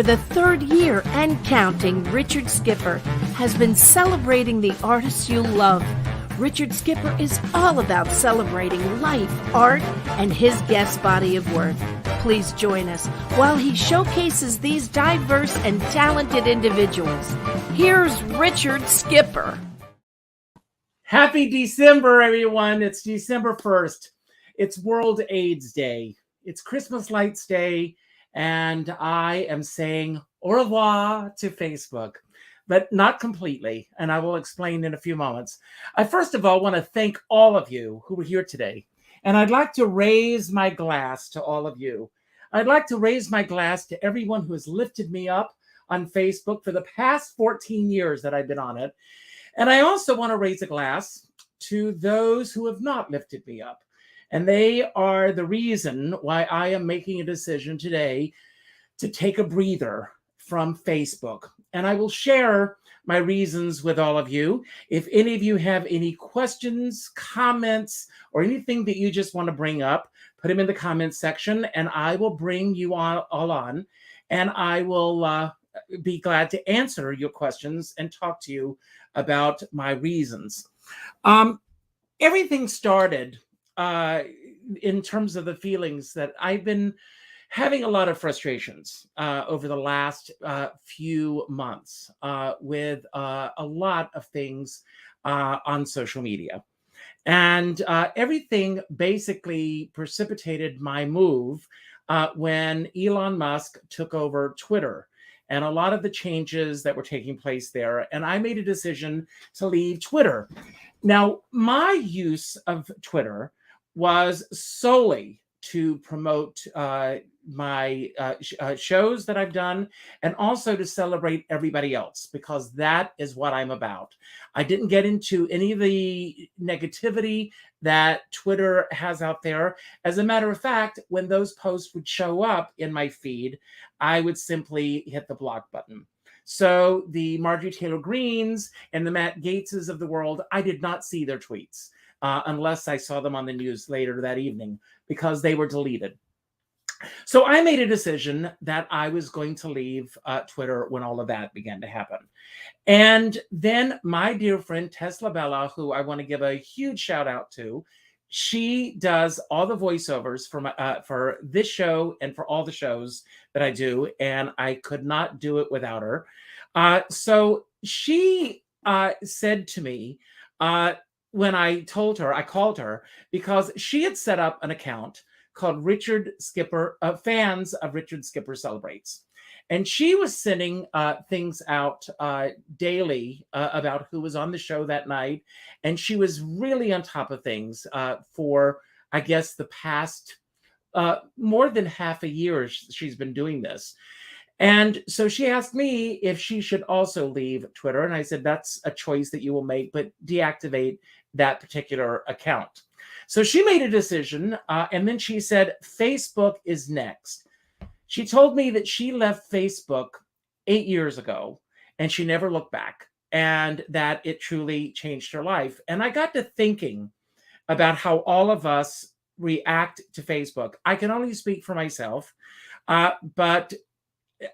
For the third year and counting, Richard Skipper has been celebrating the artists you love. Richard Skipper is all about celebrating life, art, and his guest body of work. Please join us while he showcases these diverse and talented individuals. Here's Richard Skipper. Happy December, everyone. It's December 1st. It's World AIDS Day. It's Christmas Lights Day, and I am saying au revoir to Facebook, but not completely, and I will explain in a few moments. I first of all want to thank all of you who were here today, and I'd like to raise my glass to all of you. I'd like to raise my glass to everyone who has lifted me up on Facebook for the past 14 years that I've been on it. And I also want to raise a glass to those who have not lifted me up. And they are the reason why I am making a decision today to take a breather from Facebook. And I will share my reasons with all of you. If any of you have any questions, comments, or anything that you just want to bring up, put them in the comments section, and I will bring you all on, and I will be glad to answer your questions and talk to you about my reasons. Everything started in terms of the feelings that I've been having a lot of frustrations over the last few months with a lot of things on social media. And everything basically precipitated my move when Elon Musk took over Twitter and a lot of the changes that were taking place there. And I made a decision to leave Twitter. Now, my use of Twitter was solely to promote my shows that I've done, and also to celebrate everybody else, because that is what I'm about. I didn't get into any of the negativity that Twitter has out there. As a matter of fact, when those posts would show up in my feed, I would simply hit the block button. So the Marjorie Taylor Greenes and the Matt Gaetzes of the world, I did not see their tweets unless I saw them on the news later that evening, because they were deleted. So I made a decision that I was going to leave Twitter when all of that began to happen. And then my dear friend Tesla Bella, who I want to give a huge shout out to, she does all the voiceovers for this show and for all the shows that I do, and I could not do it without her. So she said to me, when I called her because she had set up an account called Richard Skipper, Fans of Richard Skipper Celebrates. And she was sending things out daily about who was on the show that night. And she was really on top of things for, I guess, the past more than half a year she's been doing this. And so she asked me if she should also leave Twitter. And I said, that's a choice that you will make, but deactivate that particular account. So she made a decision, and then she said, Facebook is next. She told me that she left Facebook 8 years ago, and she never looked back, and that it truly changed her life. And I got to thinking about how all of us react to Facebook. I can only speak for myself, but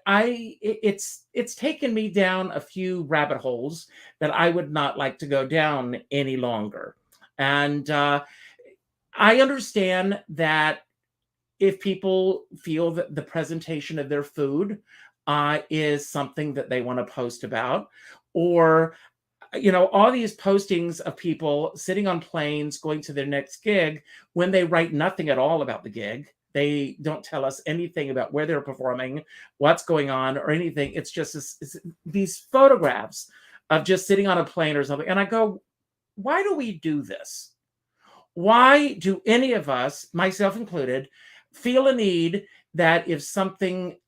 it's taken me down a few rabbit holes that I would not like to go down any longer. And I understand that if people feel that the presentation of their food is something that they want to post about, or, you know, all these postings of people sitting on planes going to their next gig when they write nothing at all about the gig. They don't tell us anything about where they're performing, what's going on, or anything. It's just these photographs of just sitting on a plane or something. And I go, why do we do this? Why do any of us, myself included, feel a need that if something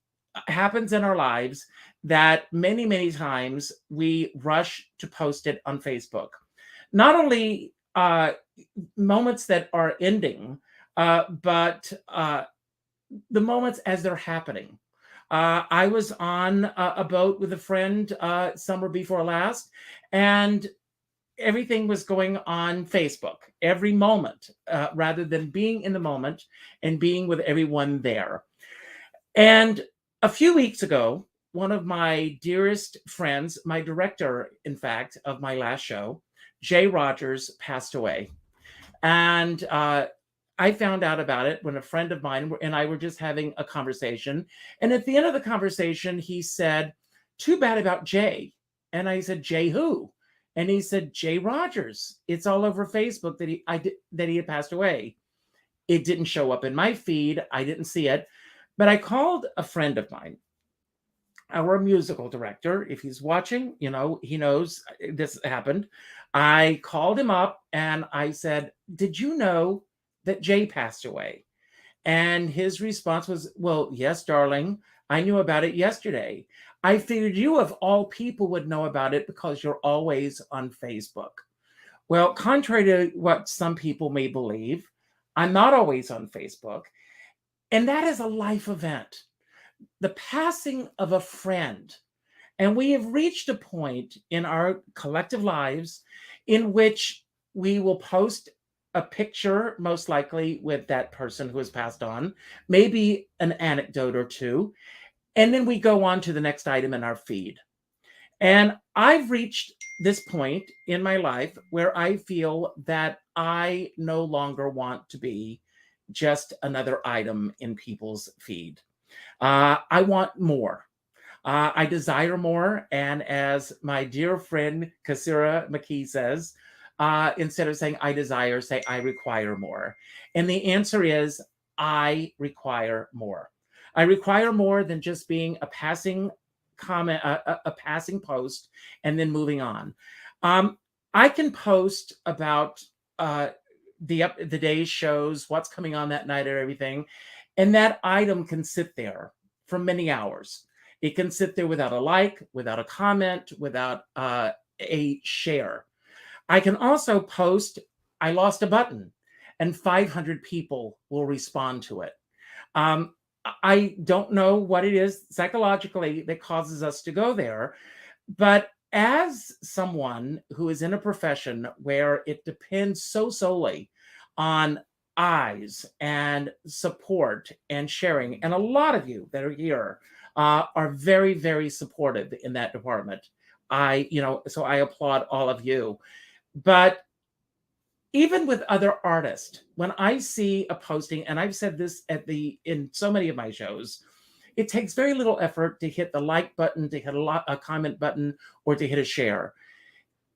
happens in our lives, that many, many times we rush to post it on Facebook? Not only moments that are ending, but the moments as they're happening. I was on a boat with a friend summer before last, and everything was going on Facebook every moment, rather than being in the moment and being with everyone there. And a few weeks ago, one of my dearest friends, my director, in fact, of my last show, Jay Rogers, passed away. And I found out about it when a friend of mine and I were just having a conversation. And at the end of the conversation, he said, "Too bad about Jay." And I said, "Jay who?" And he said, "Jay Rogers. It's all over Facebook that he had passed away." It didn't show up in my feed. I didn't see it. But I called a friend of mine, our musical director. If he's watching, he knows this happened. I called him up and I said, "Did you know that Jay passed away?" And his response was, "Well, yes, darling. I knew about it yesterday. I figured you, of all people, would know about it because you're always on Facebook." Well, contrary to what some people may believe, I'm not always on Facebook. And that is a life event, the passing of a friend. And we have reached a point in our collective lives in which we will post a picture, most likely with that person who has passed on, maybe an anecdote or two, and then we go on to the next item in our feed. And I've reached this point in my life where I feel that I no longer want to be just another item in people's feed. I want more. I desire more. And as my dear friend Kasira McKee says, instead of saying I desire, say I require more. And the answer is I require more. I require more than just being a passing comment, a passing post, and then moving on. I can post about the day's shows, what's coming on that night, or everything, and that item can sit there for many hours. It can sit there without a like, without a comment, without a share. I can also post, "I lost a button," and 500 people will respond to it. I don't know what it is psychologically that causes us to go there, but as someone who is in a profession where it depends so solely on eyes and support and sharing, and a lot of you that are here are very, very supportive in that department. So I applaud all of you. But even with other artists, when I see a posting, and I've said this in so many of my shows, it takes very little effort to hit the like button, to hit a comment button, or to hit a share.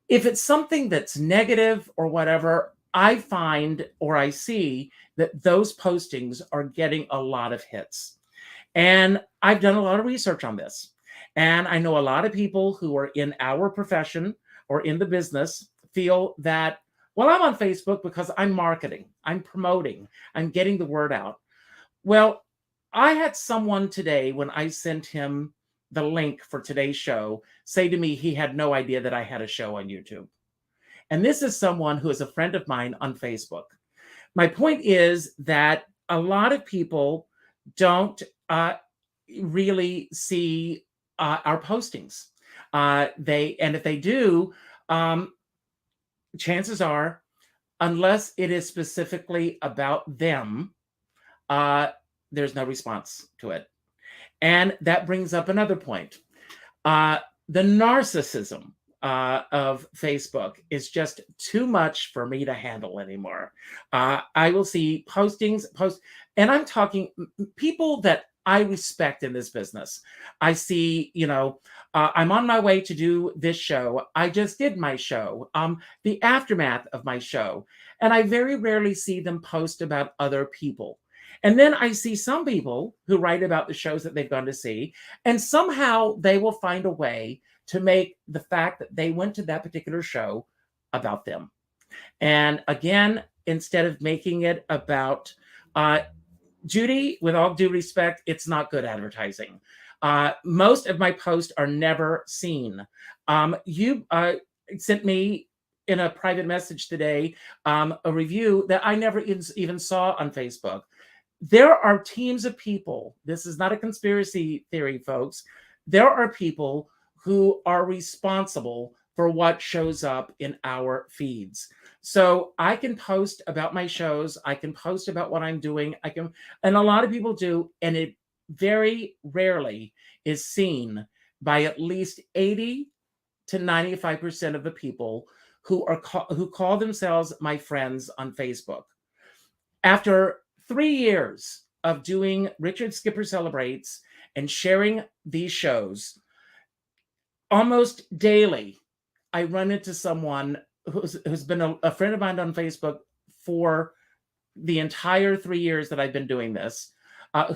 If it's something that's negative or whatever, I find or I see that those postings are getting a lot of hits. And I've done a lot of research on this. And I know a lot of people who are in our profession or in the business feel that, well, I'm on Facebook because I'm marketing, I'm promoting, I'm getting the word out. Well, I had someone today, when I sent him the link for today's show, say to me he had no idea that I had a show on YouTube. And this is someone who is a friend of mine on Facebook. My point is that a lot of people don't really see our postings. And if they do, chances are, unless it is specifically about them, there's no response to it. And that brings up another point. The narcissism of Facebook is just too much for me to handle anymore. I will see postings, and I'm talking people that I respect in this business. I see, I'm on my way to do this show. I just did my show, the aftermath of my show. And I very rarely see them post about other people. And then I see some people who write about the shows that they've gone to see, and somehow they will find a way to make the fact that they went to that particular show about them. And again, instead of making it about Judy, with all due respect, it's not good advertising. Most of my posts are never seen. You sent me in a private message today a review that I never even saw on Facebook. There are teams of people. This is not a conspiracy theory, folks. There are people who are responsible for what shows up in our feeds. So I can post about my shows. I can post about what I'm doing. And a lot of people do. And very rarely is seen by at least 80 to 95% of the people who call themselves my friends on Facebook. After 3 years of doing Richard Skipper Celebrates and sharing these shows, almost daily, I run into someone who's been a friend of mine on Facebook for the entire 3 years that I've been doing this,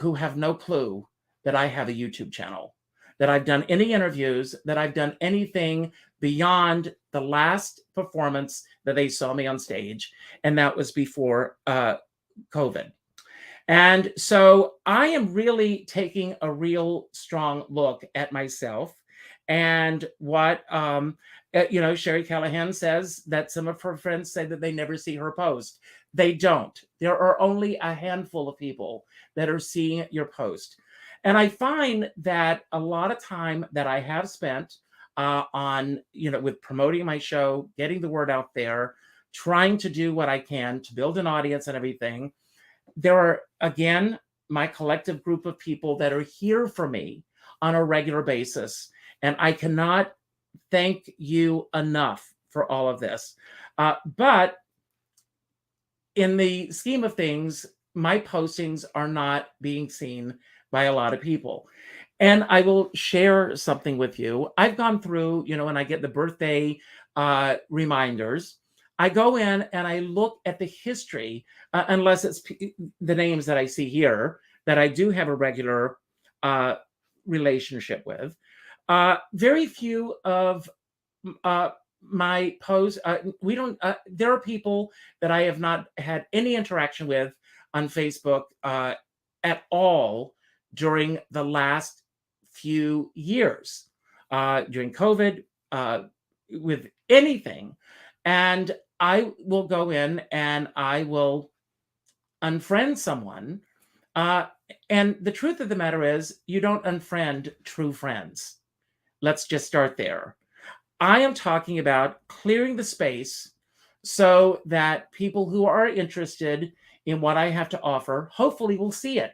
who have no clue that I have a YouTube channel, that I've done any interviews, that I've done anything beyond the last performance that they saw me on stage. And that was before COVID. And so I am really taking a real strong look at myself and what, Sherry Callahan says that some of her friends say that they never see her post. They don't. There are only a handful of people that are seeing your post. And I find that a lot of time that I have spent on, with promoting my show, getting the word out there, trying to do what I can to build an audience and everything, there are, again, my collective group of people that are here for me on a regular basis. And I cannot thank you enough for all of this. But in the scheme of things, my postings are not being seen by a lot of people. And I will share something with you. I've gone through, when I get the birthday reminders, I go in and I look at the history, unless it's the names that I see here that I do have a regular relationship with. Very few of my posts, there are people that I have not had any interaction with on Facebook at all during the last few years, during COVID, with anything. And I will go in and I will unfriend someone. And the truth of the matter is, you don't unfriend true friends. Let's just start there. I am talking about clearing the space so that people who are interested in what I have to offer, hopefully will see it.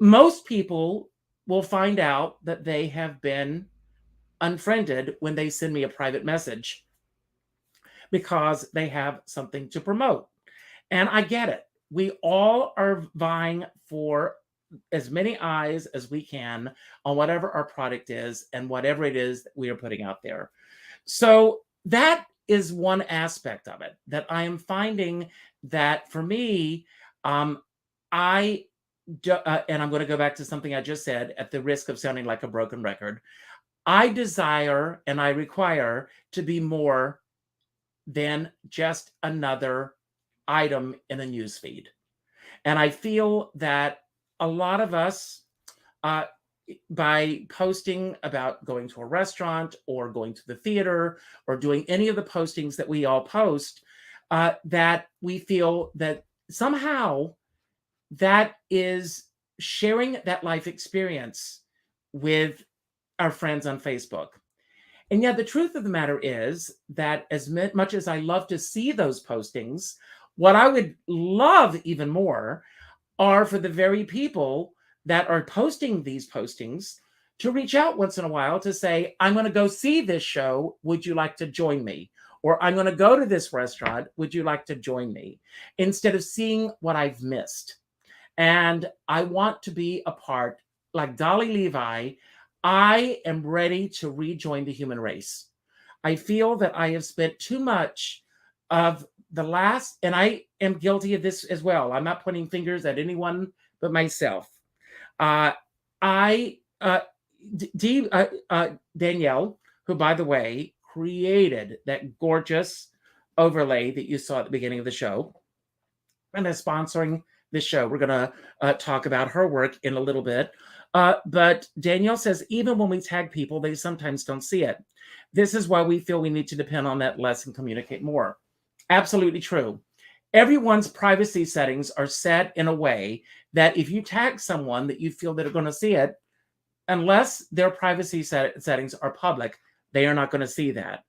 Most people will find out that they have been unfriended when they send me a private message because they have something to promote. And I get it. We all are vying for as many eyes as we can on whatever our product is and whatever it is that we are putting out there. So that is one aspect of it that I am finding that for me, and I'm going to go back to something I just said at the risk of sounding like a broken record. I desire and I require to be more than just another item in a newsfeed. And I feel that a lot of us, by posting about going to a restaurant or going to the theater or doing any of the postings that we all post, that we feel that somehow that is sharing that life experience with our friends on Facebook. And yet the truth of the matter is that as much as I love to see those postings, what I would love even more are for the very people that are posting these postings to reach out once in a while to say, I'm going to go see this show. Would you like to join me? Or I'm going to go to this restaurant. Would you like to join me? Instead of seeing what I've missed. And I want to be a part, like Dolly Levi, I am ready to rejoin the human race. I feel that I have spent too much of the last, and I am guilty of this as well. I'm not pointing fingers at anyone but myself. Danielle, who, by the way, created that gorgeous overlay that you saw at the beginning of the show and is sponsoring this show. We're going to talk about her work in a little bit. But Danielle says, even when we tag people, they sometimes don't see it. This is why we feel we need to depend on that less and communicate more. Absolutely true. Everyone's privacy settings are set in a way that if you tag someone that you feel that are going to see it, unless their privacy settings are public, they are not going to see that.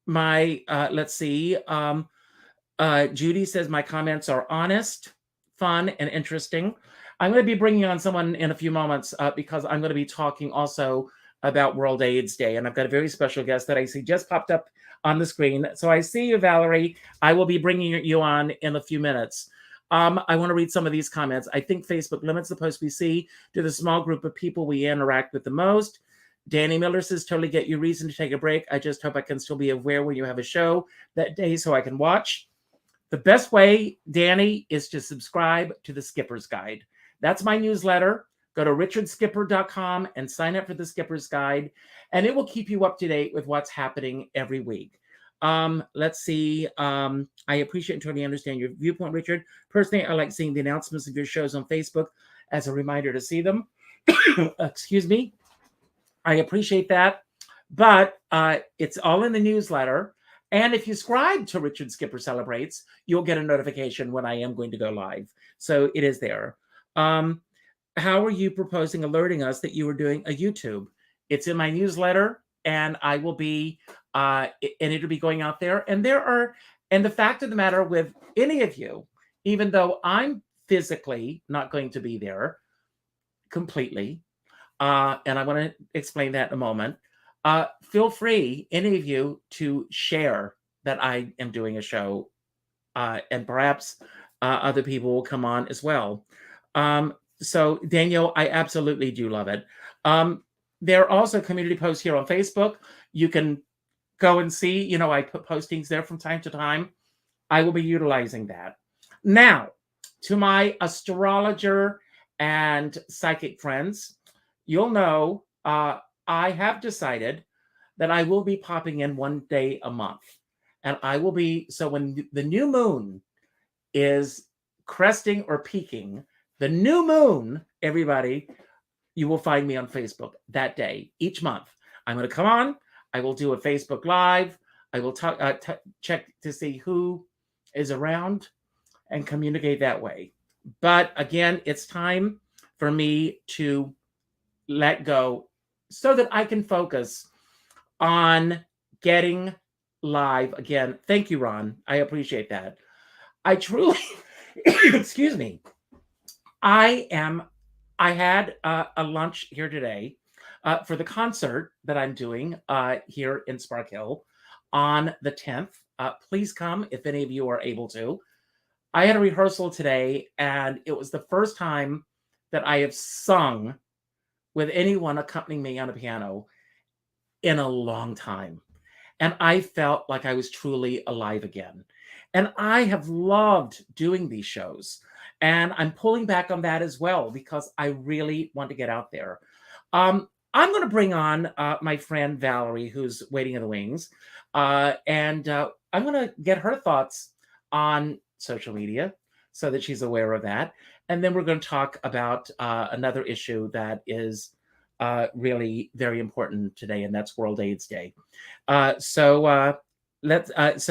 Let's see. Judy says, my comments are honest, fun, and interesting. I'm going to be bringing on someone in a few moments because I'm going to be talking also about World AIDS Day. And I've got a very special guest that I see just popped up on the screen. So I see you, Valerie. I will be bringing you on in a few minutes. I want to read some of these comments. I think Facebook limits the posts we see to the small group of people we interact with the most. Danny Miller says, totally get your reason to take a break. I just hope I can still be aware when you have a show that day so I can watch. The best way, Danny, is to subscribe to the Skipper's Guide. That's my newsletter. Go to richardskipper.com and sign up for the Skipper's Guide, and it will keep you up to date with what's happening every week. Let's see. I appreciate and totally understand your viewpoint, Richard. Personally, I like seeing the announcements of your shows on Facebook as a reminder to see them. Excuse me. I appreciate that. But it's all in the newsletter. And if you subscribe to Richard Skipper Celebrates, you'll get a notification when I am going to go live. So it is there. How are you proposing alerting us that you are doing a YouTube? It's in my newsletter, and I will be, and it'll be going out there. And the fact of the matter with any of you, even though I'm physically not going to be there completely, and I want to explain that in a moment, feel free, any of you, to share that I am doing a show, and perhaps other people will come on as well. So, Daniel, I absolutely do love it. There are also community posts here on Facebook. You can go and see, I put postings there from time to time. I will be utilizing that. Now, to my astrologer and psychic friends, you'll know I have decided that I will be popping in one day a month. And I will be, so when the new moon is cresting or peaking, the new moon, everybody, you will find me on Facebook that day, each month. I'm going to come on. I will do a Facebook Live. I will check to see who is around and communicate that way. But again, it's time for me to let go so that I can focus on getting live again. Thank you, Ron. I appreciate that. I truly, excuse me. I had a lunch here today for the concert that I'm doing here in Spark Hill on the 10th. Please come if any of you are able to. I had a rehearsal today, and it was the first time that I have sung with anyone accompanying me on a piano in a long time. And I felt like I was truly alive again. And I have loved doing these shows. And I'm pulling back on that as well because I really want to get out there. I'm going to bring on my friend Valerie, who's waiting in the wings. And I'm going to get her thoughts on social media so that she's aware of that. And then we're going to talk about another issue that is really very important today, and that's World AIDS Day. So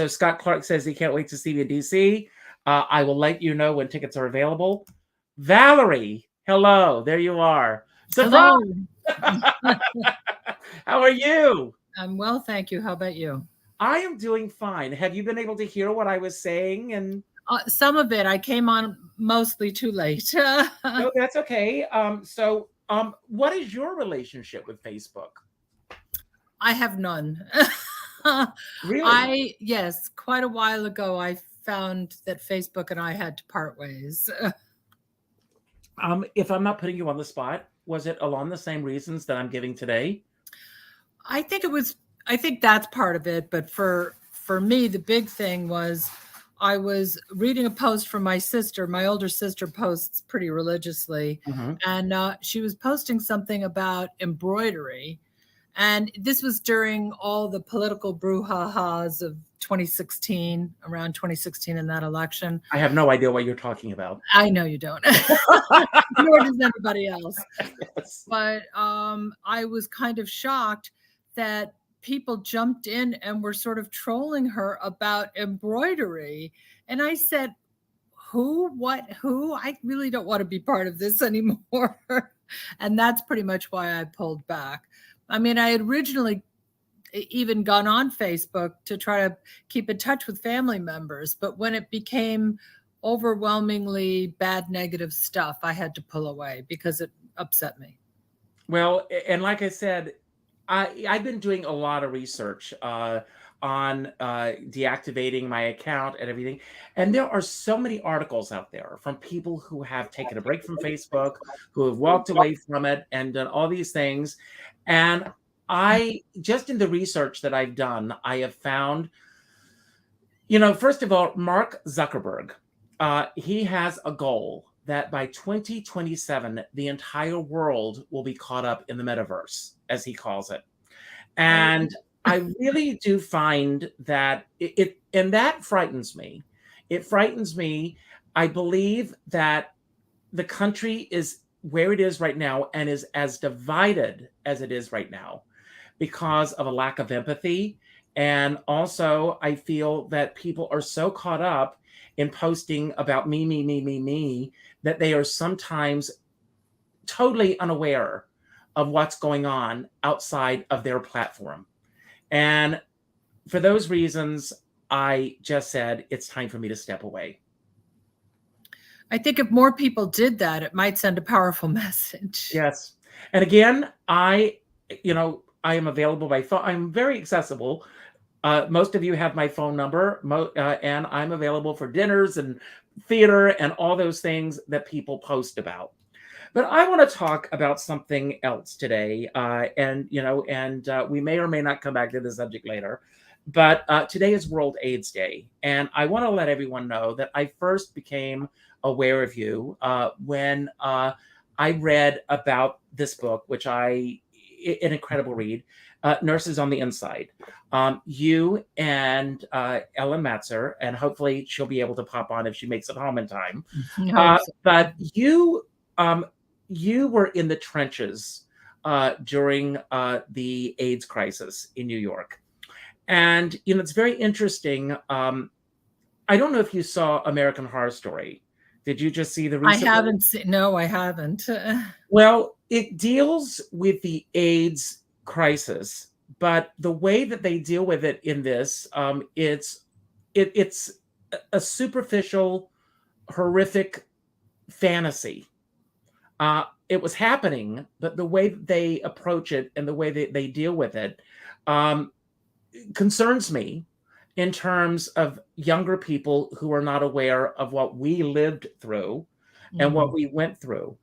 Scott Clark says he can't wait to see you in DC. I will let you know when tickets are available. Valerie, hello, there you are. Surprise! Hello. How are you? I'm well, thank you. How about you? I am doing fine. Have you been able to hear what I was saying? And some of it. I came on mostly too late. no, that's okay. What is your relationship with Facebook? I have none. Really? Yes, quite a while ago, I found that Facebook and I had to part ways. If I'm not putting you on the spot, was it along the same reasons that I'm giving today? I think that's part of it. But for me, the big thing was I was reading a post from my sister. My older sister posts pretty religiously. Mm-hmm. And she was posting something about embroidery. And this was during all the political brouhahas of 2016, around 2016 in that election. I have no idea what you're talking about. I know you don't. Nor does anybody else. Yes. But I was kind of shocked that people jumped in and were sort of trolling her about embroidery. And I said, who? I really don't want to be part of this anymore. And that's pretty much why I pulled back. I mean, I had originally even gone on Facebook to try to keep in touch with family members. But when it became overwhelmingly bad, negative stuff I had to pull away because it upset me. Well, and like I said, I've been doing a lot of research on deactivating my account and everything. And there are so many articles out there from people who have taken a break from Facebook, who have walked away from it and done all these things. And I, just in the research that I've done, I have found, first of all, Mark Zuckerberg, he has a goal that by 2027, the entire world will be caught up in the metaverse, as he calls it. And I really do find that and that frightens me. It frightens me. I believe that the country is where it is right now and is as divided as it is right now because of a lack of empathy. And also, I feel that people are so caught up in posting about me, that they are sometimes totally unaware of what's going on outside of their platform. And for those reasons, I just said it's time for me to step away. I think if more people did that, it might send a powerful message. Yes. And again, I am available by phone. I'm very accessible. Most of you have my phone number, and I'm available for dinners and theater and all those things that people post about. But I want to talk about something else today, and we may or may not come back to the subject later. But today is World AIDS Day, and I want to let everyone know that I first became aware of you when I read about this book, which an incredible read, Nurses on the Inside. You and Ellen Matzer, and hopefully she'll be able to pop on if she makes it home in time. But you were in the trenches during the AIDS crisis in New York. And, it's very interesting. I don't know if you saw American Horror Story. Did you just see the recent? I haven't seen. No, I haven't. Well, it deals with the AIDS crisis, but the way that they deal with it in this, it's a superficial, horrific fantasy. It was happening, but the way that they approach it and the way that they deal with it concerns me in terms of younger people who are not aware of what we lived through and what we went through.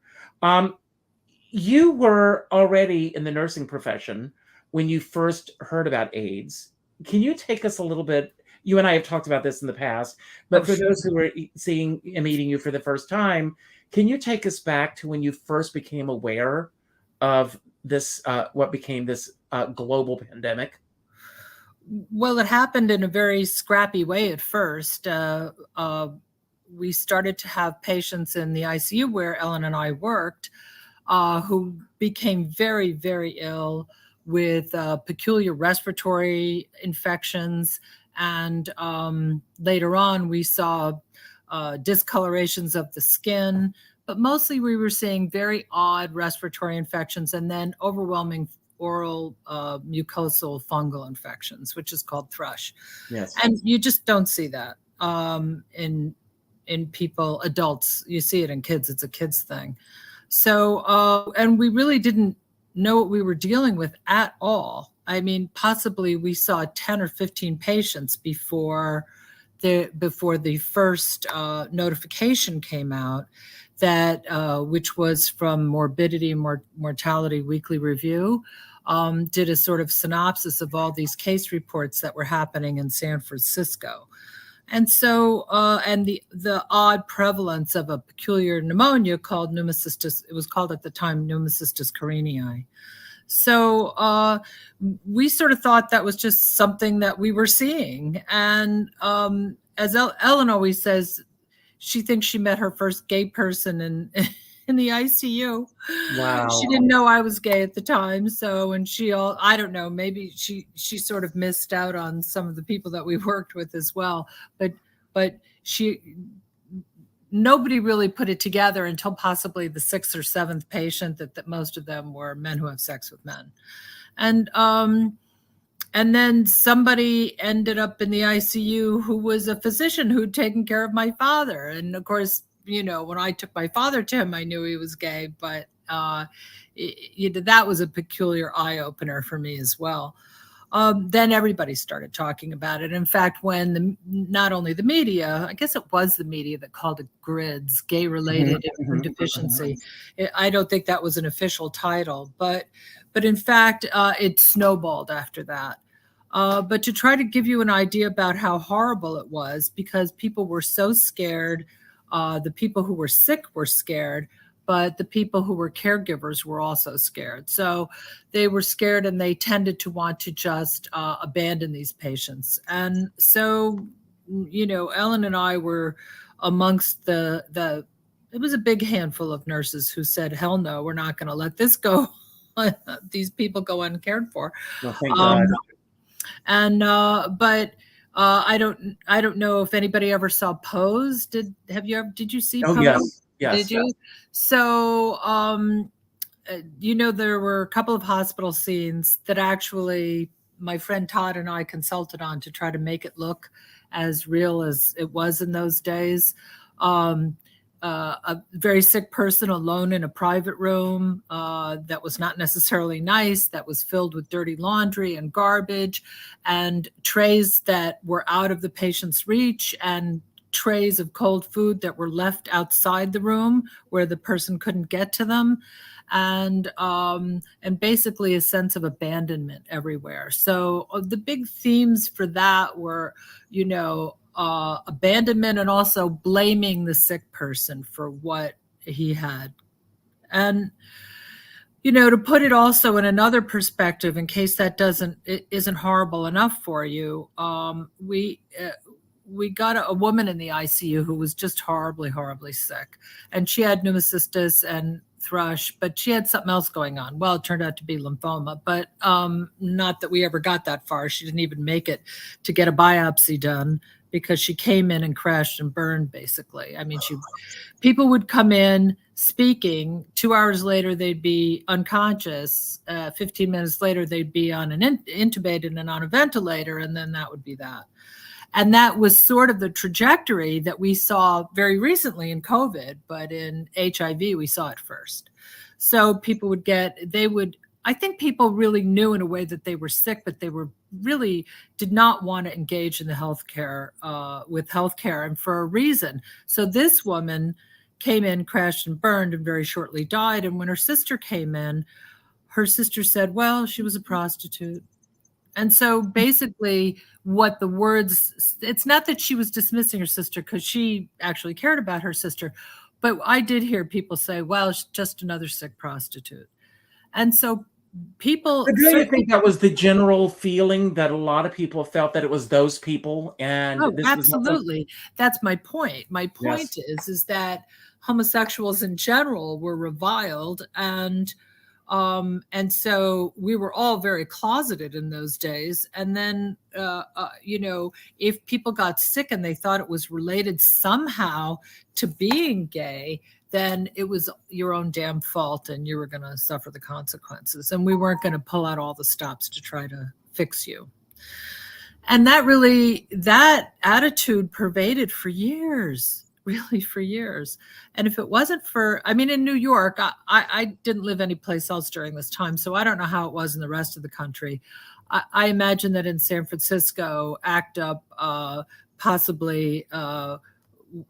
You were already in the nursing profession when you first heard about AIDS. Can you take us a little bit? You and I have talked about this in the past, but for those who are seeing and meeting you for the first time, can you take us back to when you first became aware of this, what became this global pandemic? Well, it happened in a very scrappy way at first. We started to have patients in the ICU where Ellen and I worked who became very, very ill with peculiar respiratory infections. And later on, we saw discolorations of the skin, but mostly we were seeing very odd respiratory infections and then overwhelming oral mucosal fungal infections, which is called thrush. Yes. And you just don't see that in people, adults. You see it in kids. It's a kids thing. So, and we really didn't know what we were dealing with at all. I mean, possibly we saw 10 or 15 patients before the first notification came out, that which was from Morbidity and Mortality Weekly Review, did a sort of synopsis of all these case reports that were happening in San Francisco. And so, and the odd prevalence of a peculiar pneumonia called pneumocystis, it was called at the time pneumocystis carinii. So we sort of thought that was just something that we were seeing. And as Ellen always says, she thinks she met her first gay person in the ICU. Wow. She didn't know I was gay at the time. So, and I don't know, maybe she sort of missed out on some of the people that we worked with as well. But nobody really put it together until possibly the 6th or 7th patient that most of them were men who have sex with men. And And then somebody ended up in the ICU who was a physician who'd taken care of my father. And of course, when I took my father to him, I knew he was gay, but that was a peculiar eye opener for me as well. Then everybody started talking about it. In fact, when not only the media, I guess it was the media that called it GRIDS, gay-related deficiency. I don't think that was an official title, but in fact, it snowballed after that. But to try to give you an idea about how horrible it was, because people were so scared, the people who were sick were scared, but the people who were caregivers were also scared. So they were scared, and they tended to want to just abandon these patients. And so, Ellen and I were amongst it was a big handful of nurses who said, hell no, we're not going to let this go. These people go uncared for. Well, thank God. But I don't know if anybody ever saw Pose. Did you see Pose? Yes. Did you? Yes. So, there were a couple of hospital scenes that actually my friend Todd and I consulted on to try to make it look as real as it was in those days. A very sick person alone in a private room that was not necessarily nice, that was filled with dirty laundry and garbage and trays that were out of the patient's reach, and trays of cold food that were left outside the room where the person couldn't get to them, and basically a sense of abandonment everywhere. So the big themes for that were, abandonment, and also blaming the sick person for what he had. And to put it also in another perspective, in case that isn't horrible enough for you, we got a woman in the ICU who was just horribly, horribly sick, and she had pneumocystis and thrush, but she had something else going on. Well, it turned out to be lymphoma, but not that we ever got that far. She didn't even make it to get a biopsy done, because she came in and crashed and burned, basically. I mean, people would come in speaking. 2 hours later, they'd be unconscious. 15 minutes later, they'd be on intubated and on a ventilator, and then that would be that. And that was sort of the trajectory that we saw very recently in COVID, but in HIV, we saw it first. So people I think people really knew in a way that they were sick, but they really did not want to engage in the with healthcare, and for a reason. So this woman came in, crashed and burned, and very shortly died. And when her sister came in, her sister said, well, she was a prostitute. And so basically what the words, it's not that she was dismissing her sister, because she actually cared about her sister, but I did hear people say, well, she's just another sick prostitute. And so people... But do you think that was the general feeling, that a lot of people felt that it was those people? And absolutely. That's my point. My point is that homosexuals in general were reviled, and so we were all very closeted in those days. And then, if people got sick and they thought it was related somehow to being gay, then it was your own damn fault, and you were going to suffer the consequences. And we weren't going to pull out all the stops to try to fix you. And that attitude pervaded for years. Really, for years. And if it wasn't for, in New York, I didn't live anyplace else during this time, so I don't know how it was in the rest of the country. I imagine that in San Francisco, ACT UP possibly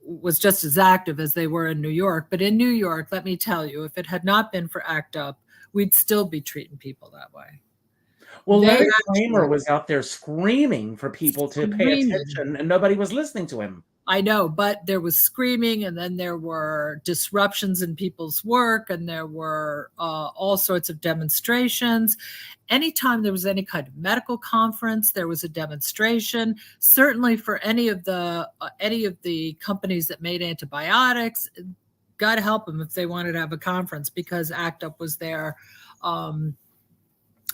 was just as active as they were in New York. But in New York, let me tell you, if it had not been for ACT UP, we'd still be treating people that way. Well, Larry Kramer was out there screaming for people to pay attention, and nobody was listening to him. I know, but there was screaming, and then there were disruptions in people's work, and there were all sorts of demonstrations. Anytime there was any kind of medical conference, there was a demonstration. Certainly for any of the companies that made antibiotics, God help them if they wanted to have a conference, because ACT UP was there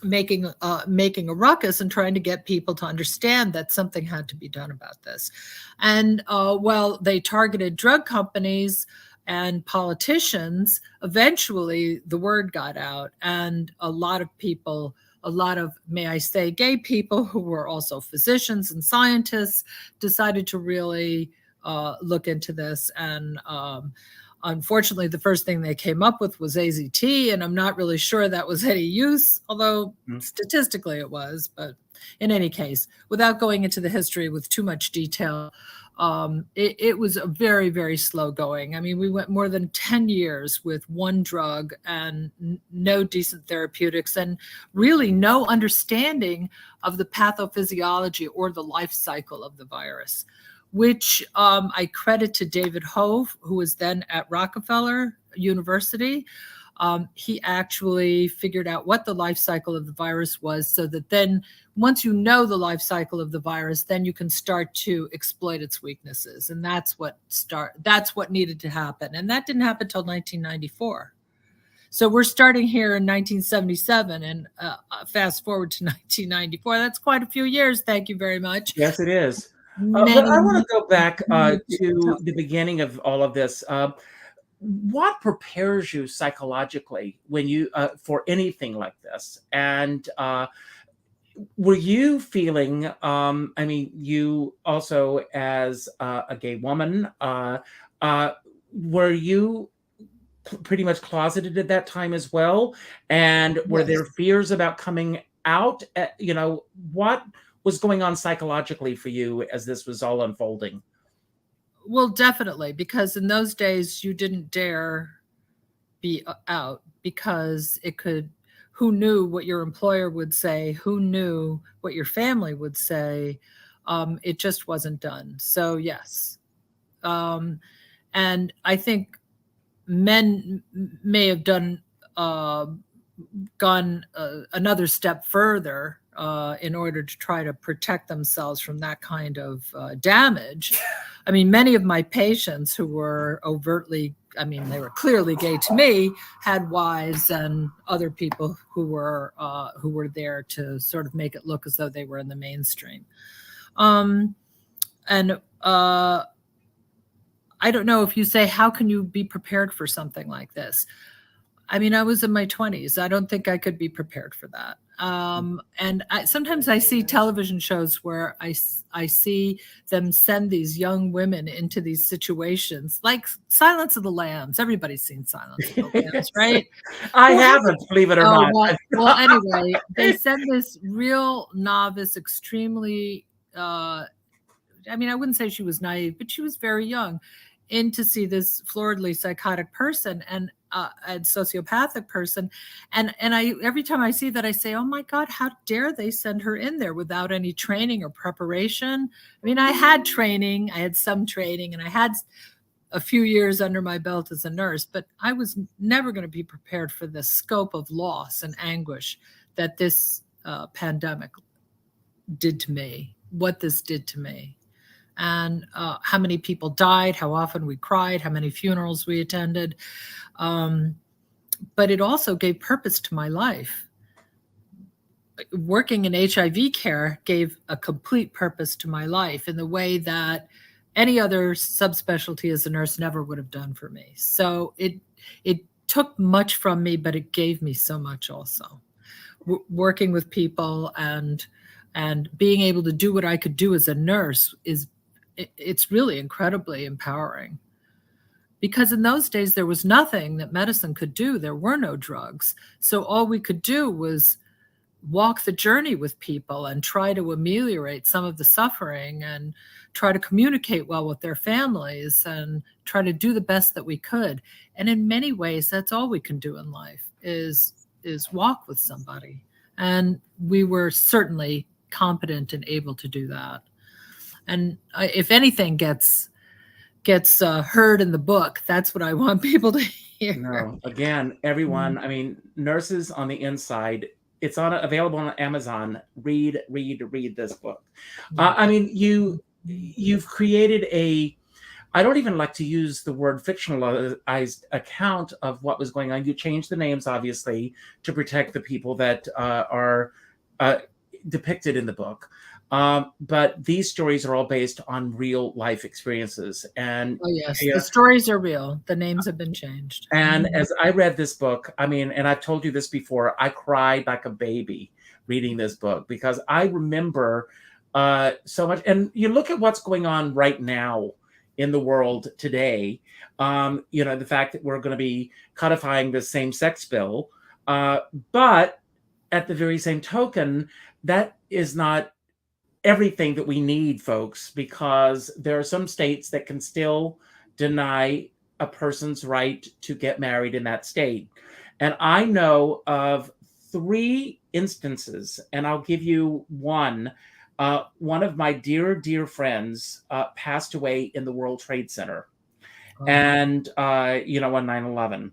making a ruckus and trying to get people to understand that something had to be done about this. And they targeted drug companies and politicians. Eventually the word got out, and a lot of people a lot of, may I say, gay people who were also physicians and scientists decided to really look into this. And unfortunately, the first thing they came up with was AZT, and I'm not really sure that was any use, although statistically it was. But in any case, without going into the history with too much detail, it was a very, very slow going. I mean, we went more than 10 years with one drug and no decent therapeutics and really no understanding of the pathophysiology or the life cycle of the virus, which I credit to David Hove, who was then at Rockefeller University. He actually figured out what the life cycle of the virus was, so that then once you know the life cycle of the virus, then you can start to exploit its weaknesses. And that's what needed to happen. And that didn't happen until 1994. So we're starting here in 1977 and fast forward to 1994. That's quite a few years. Thank you very much. Yes, it is. But I want to go back to the beginning of all of this. What prepares you psychologically when you for anything like this? And were you feeling? I mean, you also as a gay woman, were you pretty much closeted at that time as well? And were there fears about coming out? You know, what was going on psychologically for you as this was all unfolding? Well, definitely, because in those days you didn't dare be out because it could, who knew what your employer would say, who knew what your family would say. It just wasn't done. So yes. And I think men may have gone another step further in order to try to protect themselves from that kind of damage. I mean, many of my patients who were overtly, I mean, they were clearly gay to me, had wives and other people who were there to sort of make it look as though they were in the mainstream. I don't know, if you say, how can you be prepared for something like this? I mean, I was in my 20s. I don't think I could be prepared for that. And sometimes I see television shows where I see them send these young women into these situations, like Silence of the Lambs. Everybody's seen Silence of the Lambs, right? I haven't, believe it or not. Well, anyway, they send this real novice, extremely, I mean, I wouldn't say she was naive, but she was very young, in to see this floridly psychotic person and sociopathic person. And I, every time I see that, I say, oh my God, how dare they send her in there without any training or preparation? I mean, I had training, I had some training, and I had a few years under my belt as a nurse, but I was never going to be prepared for the scope of loss and anguish that this pandemic did to me, what this did to me. And how many people died, how often we cried, how many funerals we attended. But it also gave purpose to my life. Working in HIV care gave a complete purpose to my life in the way that any other subspecialty as a nurse never would have done for me. So it took much from me, but it gave me so much also. Working with people and being able to do what I could do as a nurse it's really incredibly empowering, because in those days there was nothing that medicine could do. There were no drugs. So all we could do was walk the journey with people and try to ameliorate some of the suffering and try to communicate well with their families and try to do the best that we could. And in many ways, that's all we can do in life is walk with somebody. And we were certainly competent and able to do that. And if anything gets heard in the book, that's what I want people to hear. No, again, everyone, I mean, Nurses on the Inside, it's available on Amazon. Read this book. I mean, you've created I don't even like to use the word fictionalized account of what was going on. You changed the names, obviously, to protect the people that are depicted in the book. But these stories are all based on real life experiences. And oh yes, the stories are real. The names have been changed. And as I read this book, I mean, and I've told you this before, I cried like a baby reading this book, because I remember so much. And you look at what's going on right now in the world today, the fact that we're going to be codifying the same-sex bill, but at the very same token, that is not everything that we need, folks, because there are some states that can still deny a person's right to get married in that state. And I know of 3 instances, and I'll give you one. One of my dear friends passed away in the World Trade Center, and on 9/11.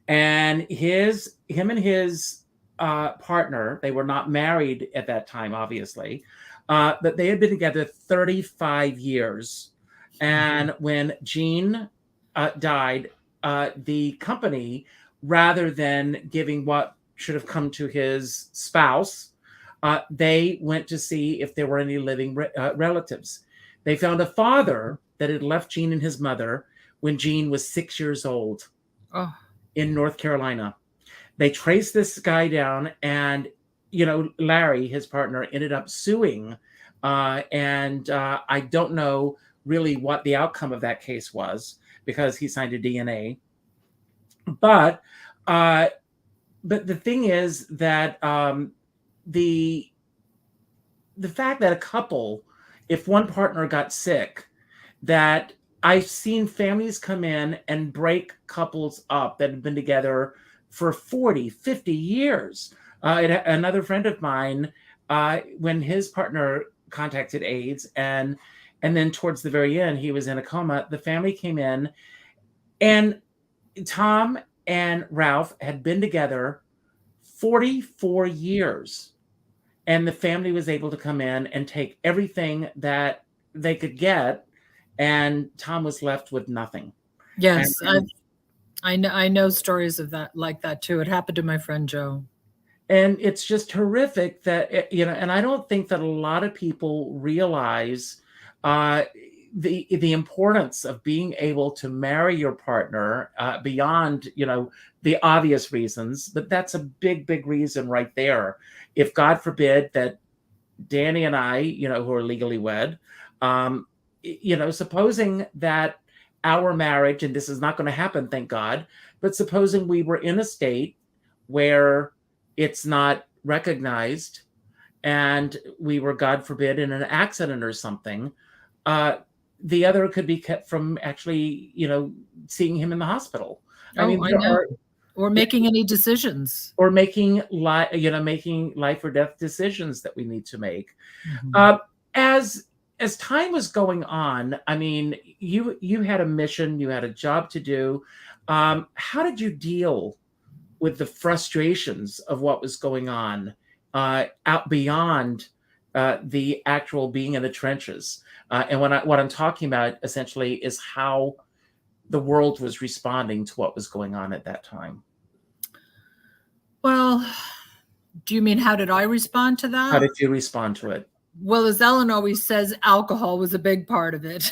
And him and his partner, they were not married at that time, obviously, but they had been together 35 years. And when Gene died, the company, rather than giving what should have come to his spouse, they went to see if there were any living relatives. They found a father that had left Gene and his mother when Gene was 6 years old in North Carolina. They traced this guy down, and Larry, his partner, ended up suing. And I don't know really what the outcome of that case was, because he signed a DNA. But the thing is that the fact that a couple, if one partner got sick, that I've seen families come in and break couples up that have been together for 40, 50 years. Another friend of mine, when his partner contacted AIDS, and then towards the very end, he was in a coma, the family came in, and Tom and Ralph had been together 44 years. And the family was able to come in and take everything that they could get, and Tom was left with nothing. Yes, I know stories of that, like that too. It happened to my friend Joe. And it's just horrific that, and I don't think that a lot of people realize the importance of being able to marry your partner beyond, the obvious reasons. But that's a big reason right there. If God forbid that Danny and I, who are legally wed, supposing that our marriage, and this is not going to happen, thank God, but supposing we were in a state where it's not recognized, and we were, God forbid, in an accident or something, the other could be kept from actually, seeing him in the hospital. I know. Or making any decisions. Or making life or death decisions that we need to make. Mm-hmm. As time was going on, you had a mission, you had a job to do. How did you deal with the frustrations of what was going on out beyond the actual being in the trenches? And what I'm talking about essentially is how the world was responding to what was going on at that time. Well, do you mean how did I respond to that? How did you respond to it? Well, as Ellen always says, alcohol was a big part of it.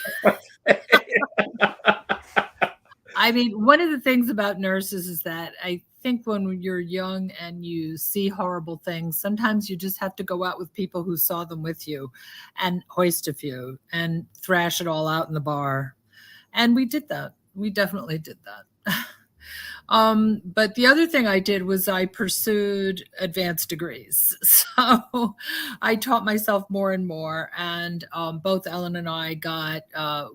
One of the things about nurses is that I think when you're young and you see horrible things, sometimes you just have to go out with people who saw them with you and hoist a few and thrash it all out in the bar. And we did that. We definitely did that. But the other thing I did was I pursued advanced degrees. So I taught myself more and more. And both Ellen and I got, I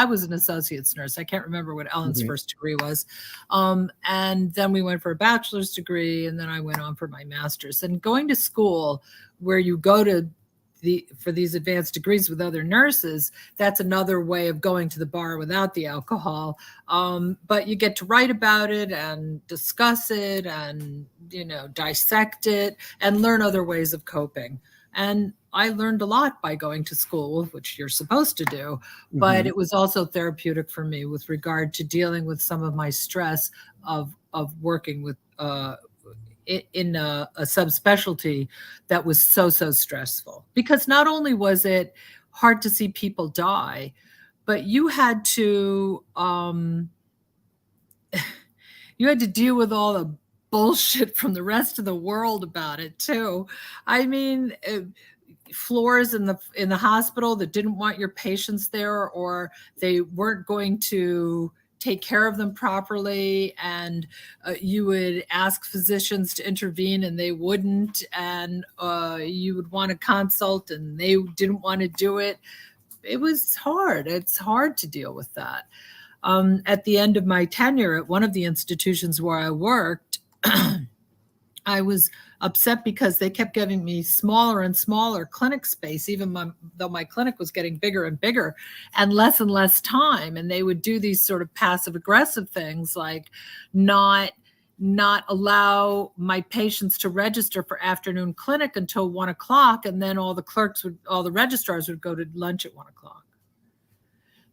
was an associate's nurse. I can't remember what Ellen's first degree was. And then we went for a bachelor's degree, and then I went on for my master's. And going to school where you go to for these advanced degrees with other nurses, that's another way of going to the bar without the alcohol. But you get to write about it and discuss it and, dissect it and learn other ways of coping. And I learned a lot by going to school, which you're supposed to do, but it was also therapeutic for me with regard to dealing with some of my stress of working with in a subspecialty that was so stressful. Because not only was it hard to see people die, but you had to deal with all the bullshit from the rest of the world about it too. I mean, floors in the hospital that didn't want your patients there, or they weren't going to take care of them properly, and you would ask physicians to intervene and they wouldn't, and you would want to consult and they didn't want to do it. It was hard. It's hard to deal with that. At the end of my tenure at one of the institutions where I worked, I was upset because they kept giving me smaller and smaller clinic space, though my clinic was getting bigger and bigger, and less time. And they would do these sort of passive aggressive things, like not allow my patients to register for afternoon clinic until 1 o'clock. And then all the registrars would go to lunch at 1 o'clock.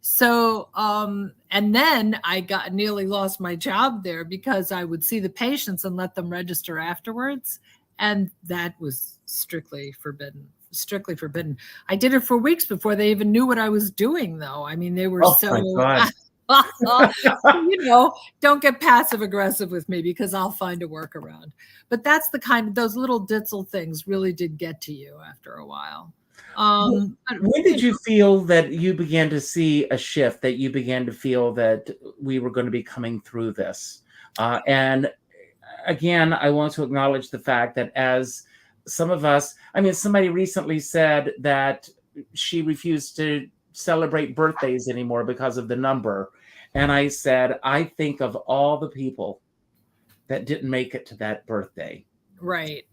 So, and then I nearly lost my job there because I would see the patients and let them register afterwards. And that was strictly forbidden. I did it for weeks before they even knew what I was doing, though. I mean, they were don't get passive aggressive with me because I'll find a workaround. But that's those little ditzel things really did get to you after a while. When did you feel that you began to see a shift, that you began to feel that we were going to be coming through this? And again, I want to acknowledge the fact that as some of us, somebody recently said that she refused to celebrate birthdays anymore because of the number. And I said, I think of all the people that didn't make it to that birthday. Right.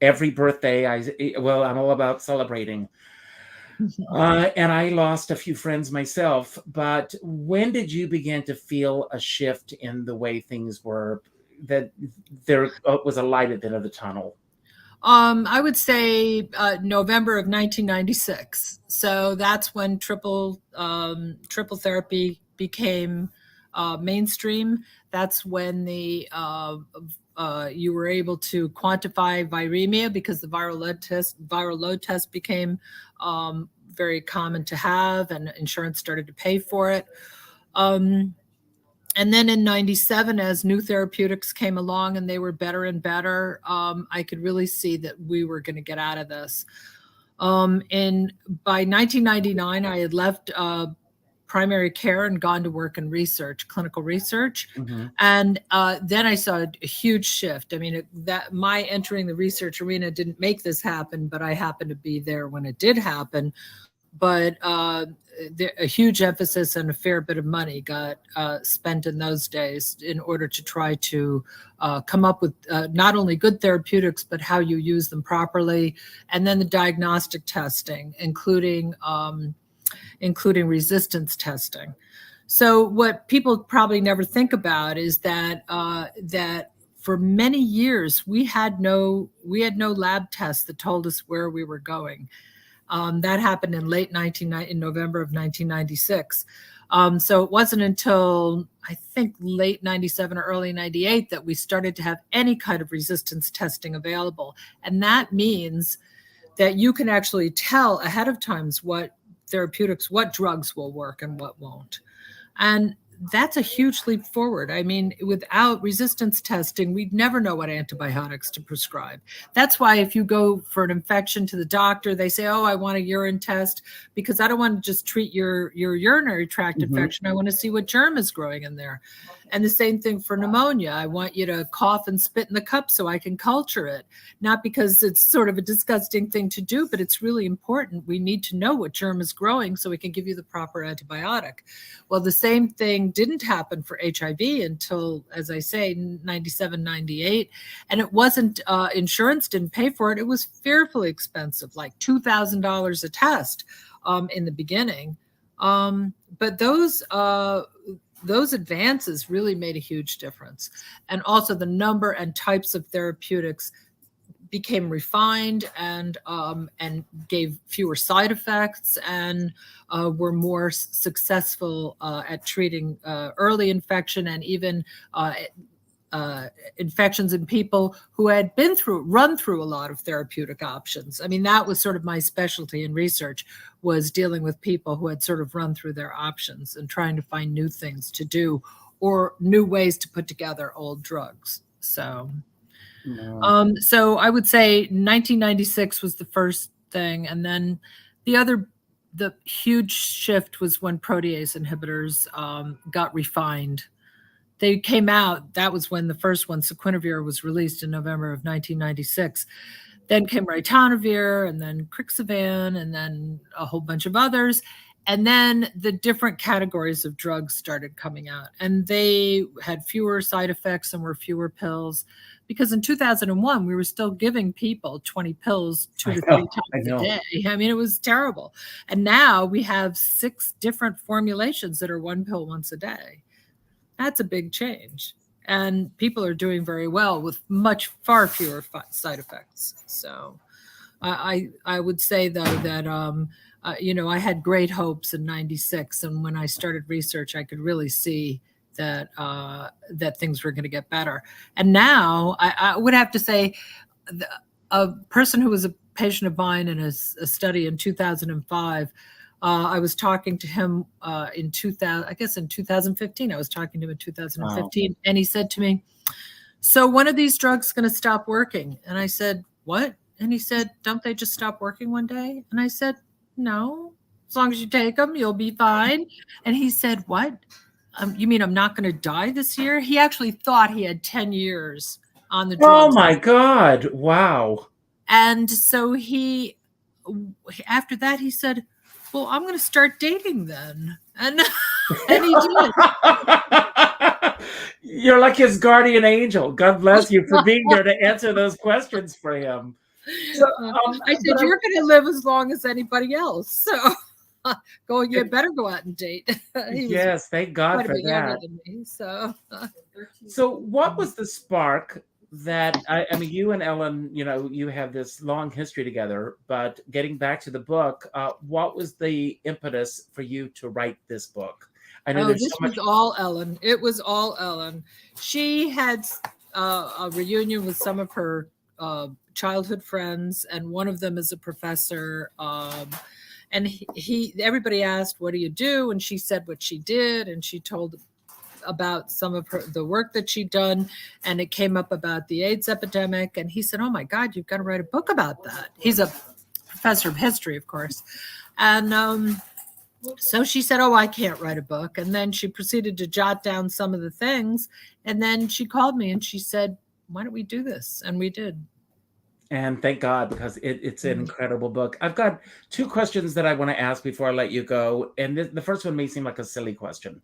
Every birthday, I'm all about celebrating. And I lost a few friends myself. But when did you begin to feel a shift in the way things were, that there was a light at the end of the tunnel? I would say November of 1996. So that's when triple therapy became mainstream. That's when you were able to quantify viremia, because the viral load test became very common to have, and insurance started to pay for it. And then in 97, as new therapeutics came along and they were better and better, I could really see that we were going to get out of this. By 1999, I had left primary care and gone to work in research, clinical research. Mm-hmm. And then I saw a huge shift. My entering the research arena didn't make this happen, but I happened to be there when it did happen. But a huge emphasis and a fair bit of money got spent in those days in order to try to come up with not only good therapeutics, but how you use them properly. And then the diagnostic testing, including resistance testing. So what people probably never think about is that for many years we had no lab tests that told us where we were going. That happened in in November of 1996. So it wasn't until I think late 97 or early 98 that we started to have any kind of resistance testing available. And that means that you can actually tell ahead of time what drugs will work and what won't. And that's a huge leap forward. Without resistance testing, we'd never know what antibiotics to prescribe. That's why if you go for an infection to the doctor, they say, oh, I want a urine test, because I don't want to just treat your urinary tract infection. I want to see what germ is growing in there. And the same thing for pneumonia. I want you to cough and spit in the cup so I can culture it. Not because it's sort of a disgusting thing to do, but it's really important. We need to know what germ is growing so we can give you the proper antibiotic. Well, the same thing didn't happen for HIV until, as I say, 97, 98. And it wasn't, insurance didn't pay for it. It was fearfully expensive, like $2,000 a test in the beginning. But those advances really made a huge difference. And also the number and types of therapeutics became refined and gave fewer side effects, and were more successful at treating early infection, and even infections in people who had run through a lot of therapeutic options. That was sort of my specialty in research, was dealing with people who had sort of run through their options and trying to find new things to do, or new ways to put together old drugs. So, No. so I would say 1996 was the first thing, and then the huge shift was when protease inhibitors got refined. They came out. That was when the first one, sequinavir, was released in November of 1996. Then came ritonavir, and then crixivan, and then a whole bunch of others. And then the different categories of drugs started coming out, and they had fewer side effects and were fewer pills. Because in 2001, we were still giving people 20 pills 2 to 3 times a day. I mean, it was terrible. And now we have 6 different formulations that are 1 pill once a day. That's a big change. And people are doing very well with far fewer side effects. So I would say, though, that I had great hopes in 96. And when I started research, I could really see that things were going to get better. And now I would have to say a person who was a patient of mine in a study in 2005, I was talking to him in 2015. I was talking to him in 2015. Wow. And he said to me, so when are these drugs going to stop working? And I said, what? And he said, don't they just stop working one day? And I said, no, as long as you take them, you'll be fine. And he said, what? You mean I'm not going to die this year? He actually thought he had 10 years on the drugs. Oh my God. Wow. And so after that, he said, well, I'm going to start dating then. And he did. You're like his guardian angel. God bless you for being there to answer those questions for him. So, I said, you're going to live as long as anybody else. So you better go out and date. Yes, thank God for that. Me, so what was the spark that, I mean, you and Ellen, you have this long history together, but getting back to the book, what was the impetus for you to write this book? I know this was all Ellen. It was all Ellen. She had a reunion with some of her childhood friends, and one of them is a professor. And everybody asked, what do you do? And she said what she did, and she told about some of the work that she'd done, and it came up about the AIDS epidemic. And he said, oh my God, you've got to write a book about that. He's a professor of history, of course. And so she said, oh, I can't write a book. And then she proceeded to jot down some of the things. And then she called me and she said, why don't we do this? And we did. And thank God, because it's an incredible book. I've got 2 questions that I want to ask before I let you go. And the first one may seem like a silly question.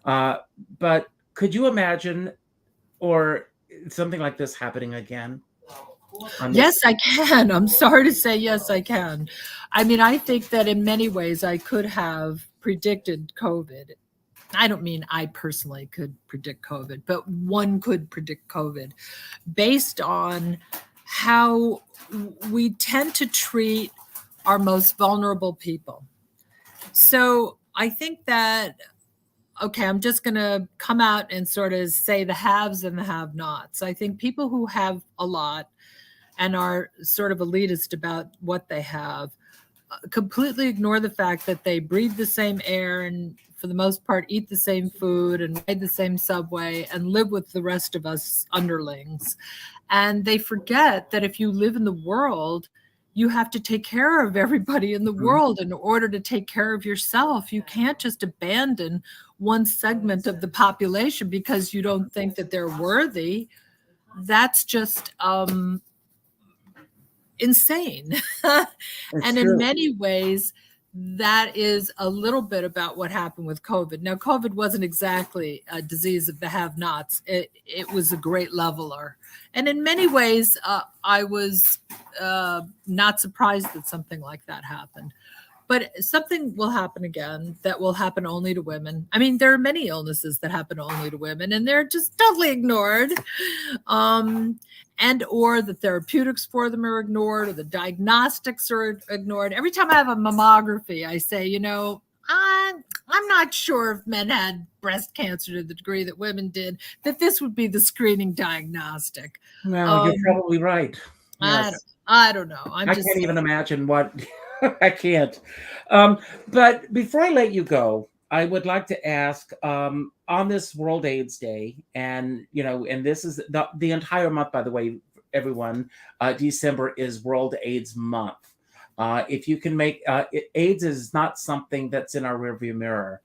But could you imagine or something like this happening again? Yes, I can. I'm sorry to say, yes, I can. I mean, I think that in many ways I could have predicted COVID. I don't mean I personally could predict COVID, but one could predict COVID based on how we tend to treat our most vulnerable people. So I think that, okay, I'm just going to come out and sort of say the haves and the have-nots. I think people who have a lot and are sort of elitist about what they have completely ignore the fact that they breathe the same air and for the most part eat the same food and ride the same subway and live with the rest of us underlings. And they forget that if you live in the world, you have to take care of everybody in the world in order to take care of yourself. You can't just abandon one segment of the population because you don't think that they're worthy. That's just insane. And in many ways, that is a little bit about what happened with COVID. Now, COVID wasn't exactly a disease of the have-nots. It was a great leveler. And in many ways, I was not surprised that something like that happened. But something will happen again that will happen only to women. I mean, there are many illnesses that happen only to women, and they're just totally ignored. And or the therapeutics for them are ignored, or the diagnostics are ignored. Every time I have a mammography, I say, I'm not sure if men had breast cancer to the degree that women did, that this would be the screening diagnostic. Well, you're probably right. Yes. I don't know. I can't even imagine what I can't. But before I let you go, I would like to ask on this World AIDS Day, and and this is the entire month, by the way, everyone. December is World AIDS Month. If you can make AIDS is not something that's in our rearview mirror.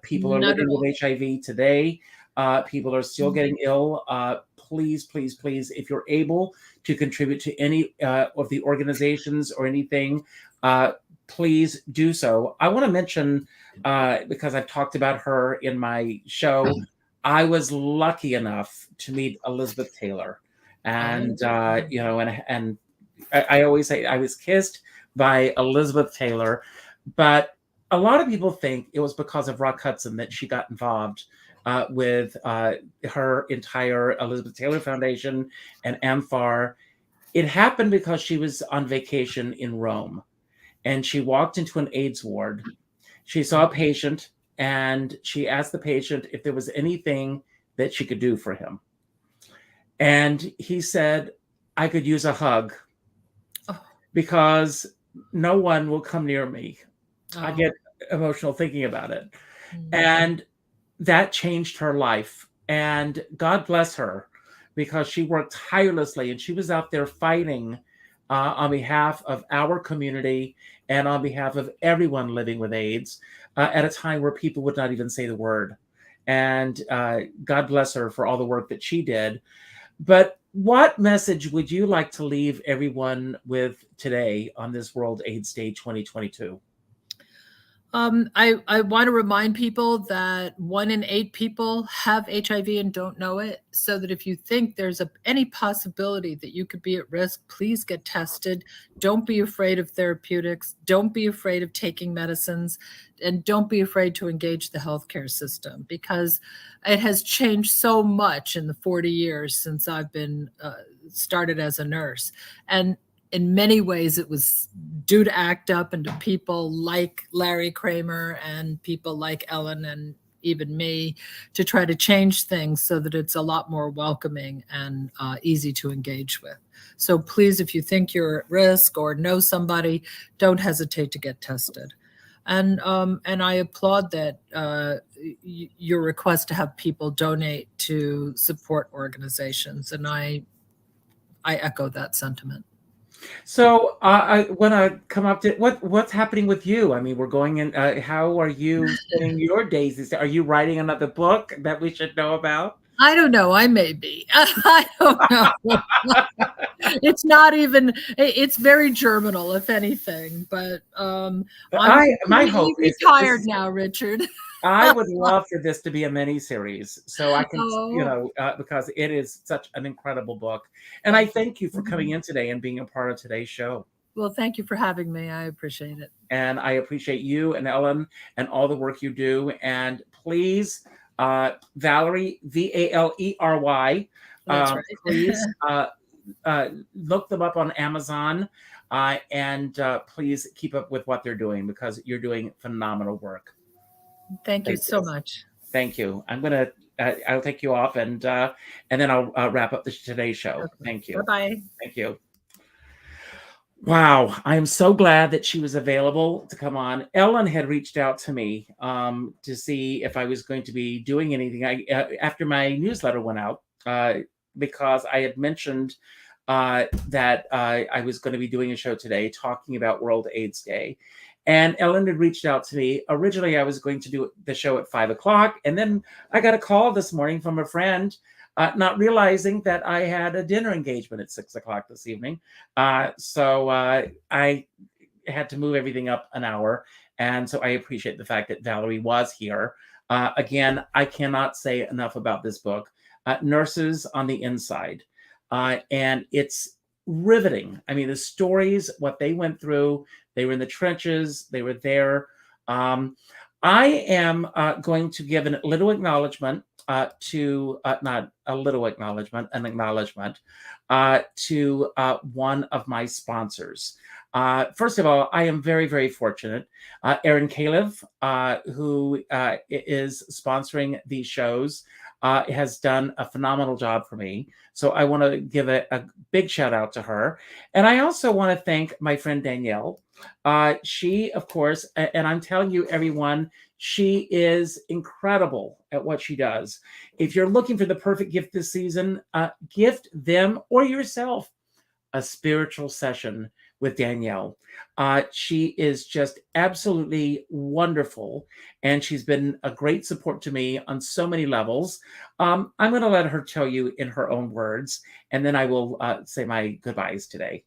People are Not at living all. with HIV today. People are still Mhm. getting ill. Please, please, please, if you're able to contribute to any of the organizations or anything, please do so. I want to mention, because I've talked about her in my show, I was lucky enough to meet Elizabeth Taylor. And, Oh. and I always say I was kissed by Elizabeth Taylor, but a lot of people think it was because of Rock Hudson that she got involved with her entire Elizabeth Taylor Foundation and AMFAR. It happened because she was on vacation in Rome and she walked into an AIDS ward. She saw a patient and she asked the patient if there was anything that she could do for him. And he said, I could use a hug Oh. because no one will come near me. I Oh. get emotional thinking about it. Mhm. And that changed her life. And God bless her because she worked tirelessly and she was out there fighting on behalf of our community and on behalf of everyone living with AIDS at a time where people would not even say the word. And God bless her for all the work that she did. But what message would you like to leave everyone with today on this World AIDS Day 2022? I want to remind people that 1 in 8 people have HIV and don't know it. So that if you think there's any possibility that you could be at risk, please get tested. Don't be afraid of therapeutics. Don't be afraid of taking medicines. And don't be afraid to engage the healthcare system because it has changed so much in the 40 years since I've been started as a nurse. And in many ways, it was due to ACT UP and to people like Larry Kramer and people like Ellen and even me to try to change things so that it's a lot more welcoming and easy to engage with. So please, if you think you're at risk or know somebody, don't hesitate to get tested. And I applaud that your request to have people donate to support organizations, and I echo that sentiment. So I want to come up to what's happening with you. I mean, we're going in. How are you spending your days? Are you writing another book that we should know about? I don't know. I may be. I don't know. It's not even. It's very germinal, if anything. But I'm My hope is retired now, Richard. I would love for this to be a mini series, so I can, Oh. because it is such an incredible book. And I thank you for coming in today and being a part of today's show. Well, thank you for having me. I appreciate it. And I appreciate you and Ellen and all the work you do. And please, Valerie, Valery, That's right. please look them up on Amazon and please keep up with what they're doing because you're doing phenomenal work. Thank you so much. Thank you. I'm gonna. I'll take you off, and then I'll wrap up today's show. Okay. Thank you. Bye-bye. Thank you. Wow, I am so glad that she was available to come on. Ellen had reached out to me to see if I was going to be doing anything. After my newsletter went out, because I had mentioned that I was going to be doing a show today talking about World AIDS Day. And Ellen had reached out to me. Originally, I was going to do the show at 5 o'clock. And then I got a call this morning from a friend, not realizing that I had a dinner engagement at 6 o'clock this evening. So I had to move everything up an hour. And so I appreciate the fact that Valerie was here. Again, I cannot say enough about this book, Nurses on the Inside. And it's riveting. I mean, the stories, what they went through, they were in the trenches, they were there. I am going to give a little acknowledgement to, not a little acknowledgement, an acknowledgement to one of my sponsors. First of all, I am very, very fortunate. Erin Califf, who is sponsoring these shows. has done a phenomenal job for me. So I want to give a big shout out to her. And I also want to thank my friend Danielle. She, of course, and I'm telling you, everyone, she is incredible at what she does. If you're looking for the perfect gift this season, gift them or yourself a spiritual session with Danielle. She is just absolutely wonderful, and she's been a great support to me on so many levels. I'm going to let her tell you in her own words, and then I will say my goodbyes today.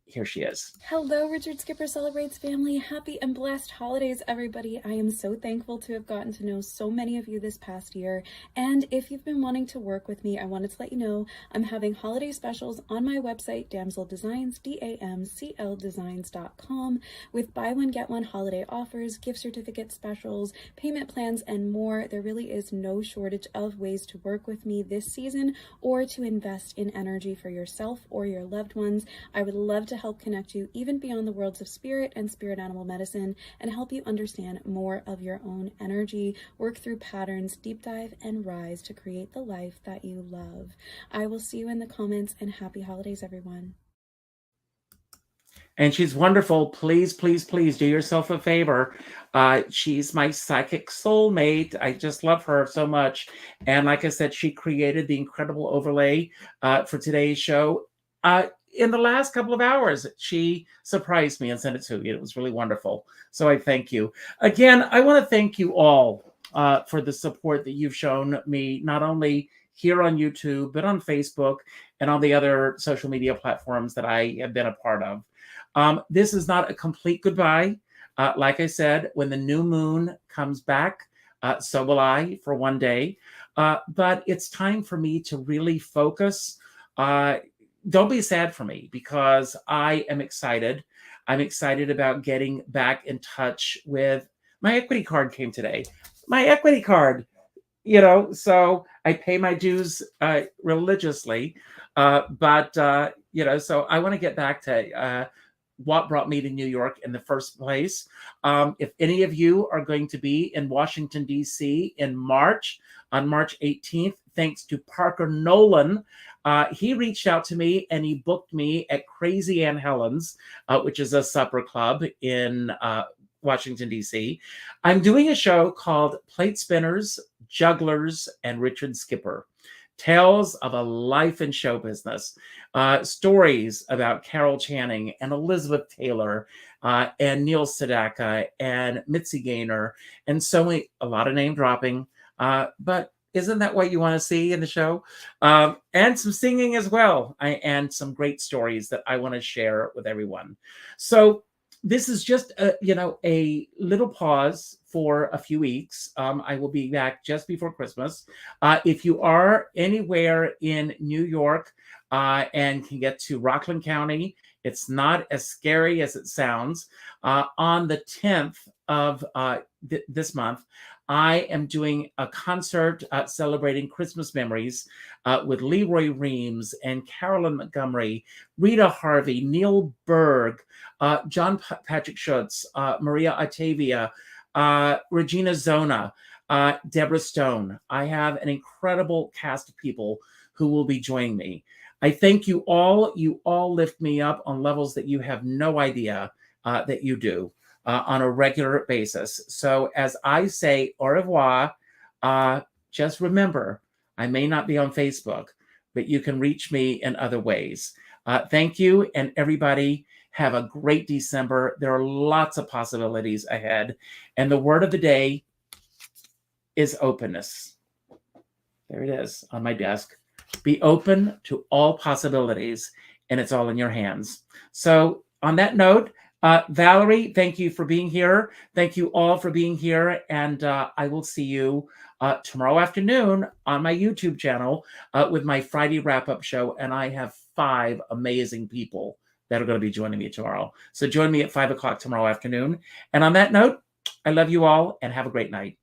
Here she is. Hello, Richard Skipper Celebrates family. Happy and blessed holidays, everybody. I am so thankful to have gotten to know so many of you this past year. And if you've been wanting to work with me, I wanted to let you know I'm having holiday specials on my website, Damsel Designs, DAMCLdesigns.com, with buy one, get one holiday offers, gift certificate specials, payment plans, and more. There really is no shortage of ways to work with me this season or to invest in energy for yourself or your loved ones. I would love to help connect you even beyond the worlds of spirit and spirit animal medicine and help you understand more of your own energy, work through patterns, deep dive, and rise to create the life that you love. I will see you in the comments, and happy holidays, everyone. And she's wonderful. Please, please, please do yourself a favor. She's my psychic soulmate. I just love her so much. And like I said, she created the incredible overlay for today's show. In the last couple of hours, she surprised me and sent it to me. It was really wonderful. So I thank you. Again, I want to thank you all for the support that you've shown me, not only here on YouTube, but on Facebook and on the other social media platforms that I have been a part of. This is not a complete goodbye. Like I said, when the new moon comes back, so will I for one day. But it's time for me to really focus. Don't be sad for me, because I am excited. I'm excited about getting back in touch with my equity card came today. My equity card, so I pay my dues religiously. But so I want to get back to what brought me to New York in the first place. If any of you are going to be in Washington, D.C. in March, on March 18th, thanks to Parker Nolan, he reached out to me and he booked me at Crazy Ann Helen's, which is a supper club in Washington, D.C. I'm doing a show called Plate Spinners, Jugglers, and Richard Skipper. Tales of a life in show business, stories about Carol Channing and Elizabeth Taylor and Neil Sedaka and Mitzi Gaynor, and a lot of name dropping, but isn't that what you want to see in the show? And some singing as well, and some great stories that I want to share with everyone. So this is just a little pause for a few weeks. I will be back just before Christmas. If you are anywhere in New York and can get to Rockland County, it's not as scary as it sounds. On the 10th of this month, I am doing a concert celebrating Christmas memories with Leroy Reams and Carolyn Montgomery, Rita Harvey, Neil Berg, John Patrick Schutz, Maria Octavia, Regina Zona, Deborah Stone. I have an incredible cast of people who will be joining me. I thank you all. You all lift me up on levels that you have no idea that you do on a regular basis. So as I say au revoir, just remember, I may not be on Facebook, but you can reach me in other ways. Thank you, and everybody have a great December. There are lots of possibilities ahead. And the word of the day is openness. There it is on my desk. Be open to all possibilities, and it's all in your hands. So on that note, Valerie, thank you for being here. Thank you all for being here. And I will see you tomorrow afternoon on my YouTube channel with my Friday wrap-up show. And I have 5 amazing people that are going to be joining me tomorrow. So join me at 5 o'clock tomorrow afternoon. And on that note, I love you all and have a great night.